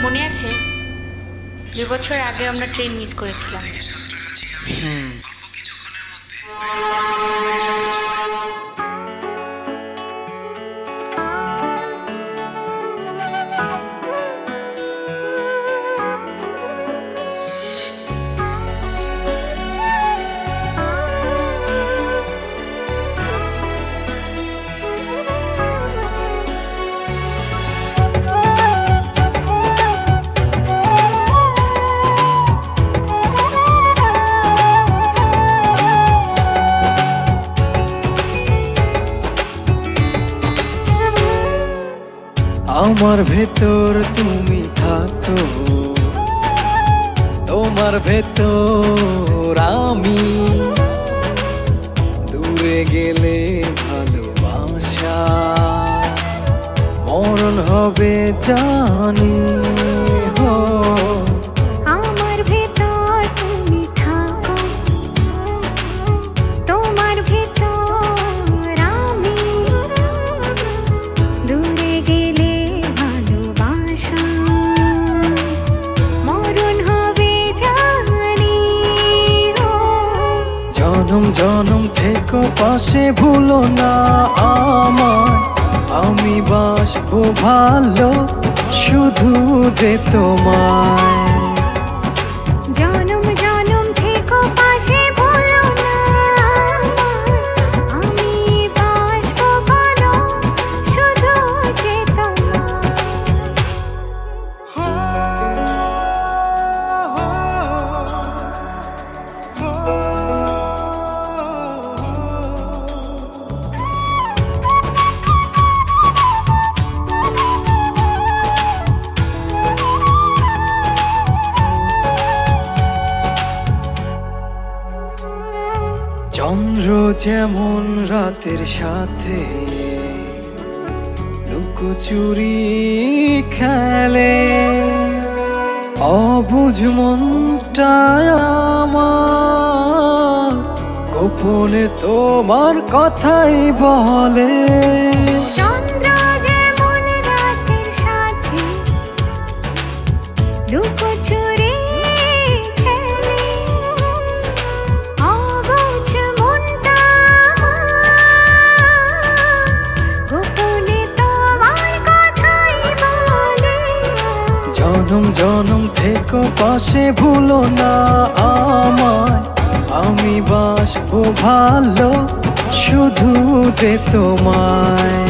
মনে আছে 2 বছর আগে আমরা ট্রেন মিস করেছিলাম। আমার ভেতর তুমি থাকো, তোমার ভেতর আমি, দূরে গেলে ভালোবাসা মরণ হবে জানি। হো আমার ভেতর তুমি থাকো, তোমার ভেতর আমি, দূরে গেলে ভালোবাসা মরণ হবে জানি। জনম জনম থেকো পাশে, ভুলো না আমায়, আমি বাসবো ভালো শুধু যে তোমায়। জনম জনম থেকো পাশে, ভুলো না আমি বাসবো ভালো শুধু যে তোমায়। চন্দ্র যেমন রাতের সাথে লুকোচুরি খেলে, অবুঝ মনটায় আমার গোপনে তোমার কথাই বলে। চন্দ্র যেমন রাতের সাথে লুকোচুরি খেলে, অবুঝ মনটা গোপনে তোমার কথাই বলে। জনম জনম থেকো পাশে, ভুলো না আমায়, আমি বাসবো ভালো শুধু যে তোমায়।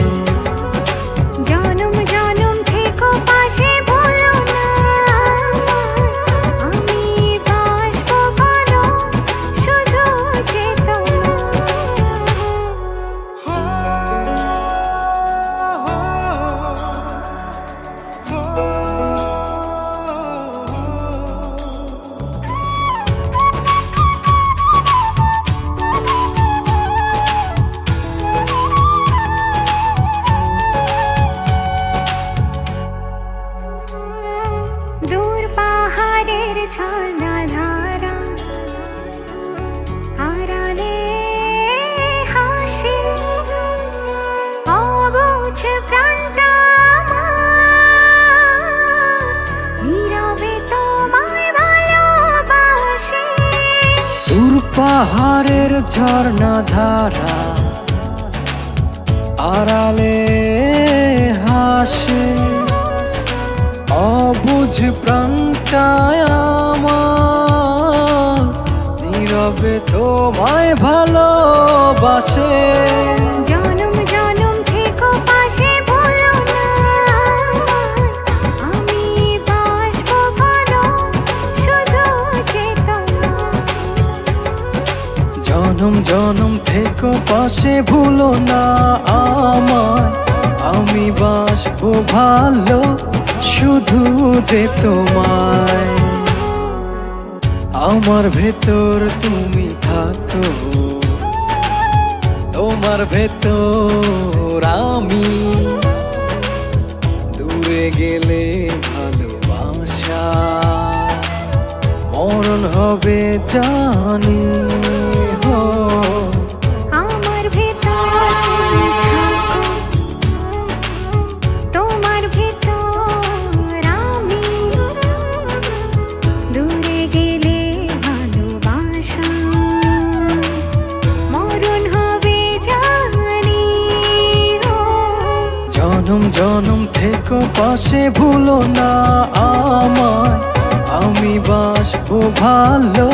জনম জনম থেকো পাশে, ভুলো না আমি বাসবো ভালো শুধু যে দূর পাহাড়ের ঝর্ণা ধারা আড়ালে হাসি, অবুঝ প্রাণটা নীরবে তোমায় ভালোবাসে। দূর পাহাড়ের ঝর্ণা ধারা আড়ালে হাসে, অবুঝ প্রাণটায় আমার নীরবে তোমায় ভালোবাসে। জনম জনম থেকো পাশে, ভুলো না আমি বাসবো ভালো শুধু যে তোমায়। জনম জনম থেকো পাশে, ভুলো না আমায়, আমি বাসবো ভালো শুধু যে তোমায়। আমার ভেতর তুমি থাকো, তোমার ভেতর আমি, দূরে গেলে ভালোবাসা মরণ হবে জানি। হো আমার ভেতর তুমি থাকো, তোমার ভেতর আমি, থেকো পাশে ভুলো না আমায়, আমি বাসবো ভালো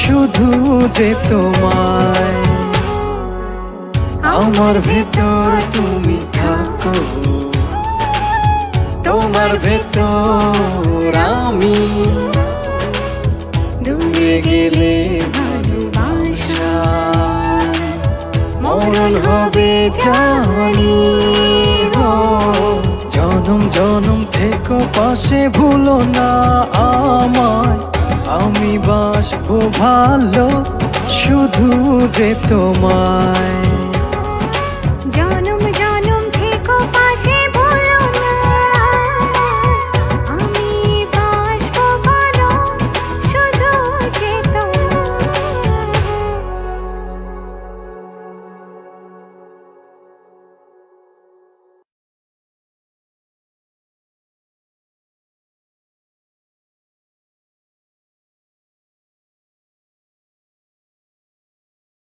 শুধু যে তোমায়। আমার ভেতর তুমি থাকো, তোমার ভেতর আমি, দূরে গেলে ভালোবাসা মরণ হবে জানি গো। জনম জনম থেকো পাশে ভুলো না আমায়, আমি বাসবো ভালো শুধু যে তোমায়।